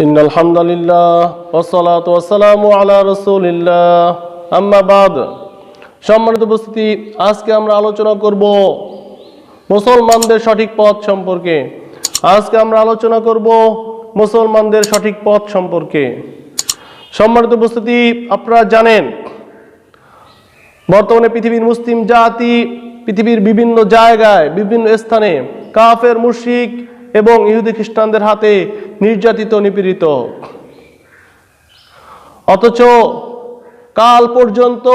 ইন্নাল হামদুলিল্লাহ ওয়াসসালাতু ওয়াসসালামু আলা রাসূলিল্লাহ আম্মা বাদ। সম্মানিত উপস্থিতি, আজকে আমরা আলোচনা করব মুসলমানদের সঠিক পথ সম্পর্কে। সম্মানিত উপস্থিতি, আপনারা জানেন বর্তমানে পৃথিবীর মুসলিম জাতি পৃথিবীর বিভিন্ন জায়গায় বিভিন্ন স্থানে কাফের, মুশরিক এবং ইহুদি খ্রিস্টানদের হাতে নির্যাতিত, নিপীড়িত। অথচ কাল পর্যন্ত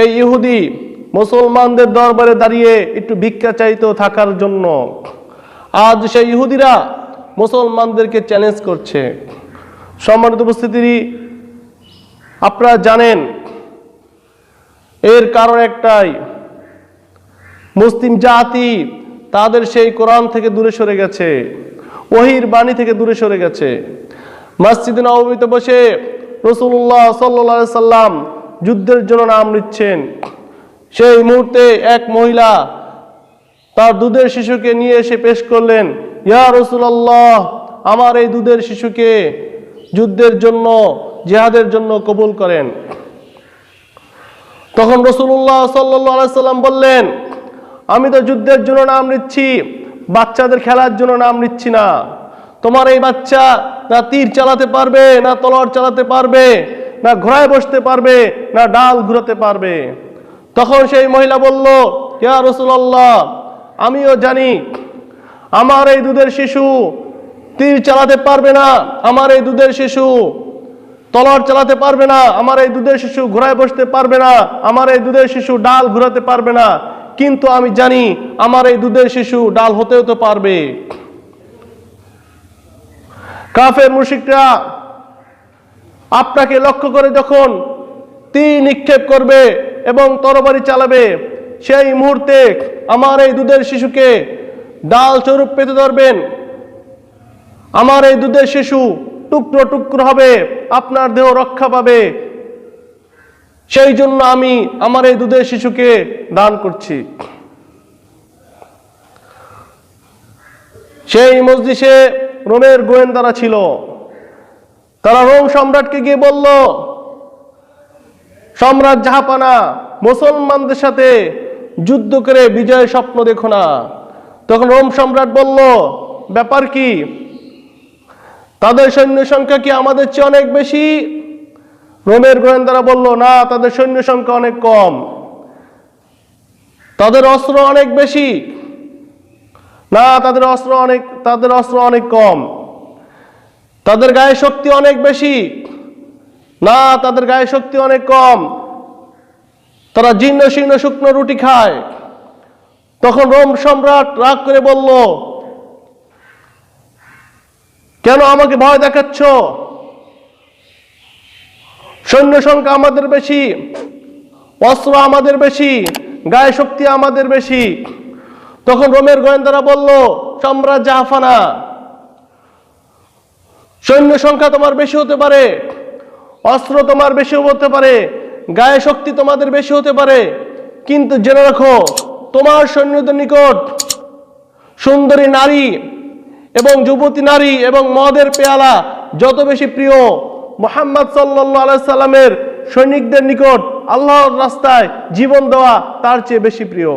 এই ইহুদি মুসলমানদের দরবারে দাঁড়িয়ে একটু ভিক্ষা চাইতো থাকার জন্য। আজ সেই ইহুদিরা মুসলমানদেরকে চ্যালেঞ্জ করছে। সম্মানিত উপস্থিতি, আপনারা জানেন এর কারণ একটাই, মুসলিম জাতি তাদের সেই কোরআন থেকে দূরে সরে গেছে, ওহীর বাণী থেকে দূরে সরে গেছে। মসজিদে নববীতে বসে রাসূলুল্লাহ সাল্লাল্লাহু আলাইহি সাল্লাম যুদ্ধের জন্য নাম নিচ্ছেন। সেই মুহূর্তে এক মহিলা তার দুধের শিশুকে নিয়ে এসে পেশ করলেন, ইয়া রাসূলুল্লাহ, আমার এই দুধের শিশুকে যুদ্ধের জন্য, জিহাদের জন্য কবুল করেন। তখন রাসূলুল্লাহ সাল্লাল্লাহু আলাইহি সাল্লাম বললেন, আমি তো যুদ্ধের জন্য নাম নিচ্ছি, বাচ্চাদের খেলার জন্য নাম নিচ্ছি না। তোমার এই বাচ্চা না তীর চালাতে পারবে, না তলোয়ার চালাতে পারবে, না ঘোড়ায় বসতে পারবে, না ডাল ঘুরাতে পারবে। তখন সেই মহিলা বলল, ইয়া রাসূলুল্লাহ, আমিও জানি আমার এই দুধের শিশু তীর চালাতে পারবে না, আমার এই দুধের শিশু তলোয়ার চালাতে পারবে না, আমার এই দুধের শিশু ঘোড়ায় বসতে পারবে না, আমার এই দুধের শিশু ডাল ঘুরাতে পারবে না, কিন্তু আমি জানি আমার এই দুধের শিশু ডাল হতেও তো পারবে। কাফের মুশরিকরা আপনাকে লক্ষ্য করে যখন তীর নিক্ষেপ করবে এবং তরবারি চালাবে, সেই মুহূর্তে আমার এই দুধের শিশুকে ডাল স্বরূপ পেতে ধরবেন। আমার এই দুধের শিশু টুকরো টুকরো হবে, আপনার দেহ রক্ষা পাবে। সেই জন্য আমি আমার এই দুধের শিশুকে দান করছি। সেই মজলিসে রোমের গোয়েন্দারা ছিল। তারা রোম সম্রাটকে গিয়ে বলল, সম্রাট জাহাপানা, মুসলমানদের সাথে যুদ্ধ করে বিজয়ের স্বপ্ন দেখো না। তখন রোম সম্রাট বলল, ব্যাপার কি? তাদের সৈন্য সংখ্যা কি আমাদের চেয়ে অনেক বেশি? রোমের গোয়েন্দারা বলল, না, তাদের সৈন্য সংখ্যা অনেক কম, তাদের অস্ত্র অনেক বেশি। না, তাদের অস্ত্র অনেক কম। তাদের গায়ে শক্তি অনেক বেশি। না, তাদের গায়ে শক্তি অনেক কম। তারা জীর্ণ শীর্ণ শুকনো রুটি খায়। তখন রোম সম্রাট রাগ করে বলল, কেন আমাকে ভয় দেখাচ্ছ? সৈন্য সংখ্যা আমাদের বেশি, অস্ত্র আমাদের বেশি, গায়ে শক্তি আমাদের বেশি। তখন রোমের গোয়েন্দারা বলল, সম্রাট জাহাপানা, সৈন্য সংখ্যা তোমার বেশি হতে পারে, অস্ত্র তোমার বেশি হতে পারে, গায়ে শক্তি তোমাদের বেশি হতে পারে, কিন্তু জেনে রাখো, তোমার সৈন্যদের নিকট সুন্দরী নারী এবং যুবতী নারী এবং মদের পেয়ালা যত বেশি প্রিয়, মুহাম্মদ সাল্লাল্লাহু আলাইহি সাল্লামের সৈনিকদের নিকট আল্লাহর রাস্তায় জীবন দেওয়া তার চেয়ে বেশি প্রিয়।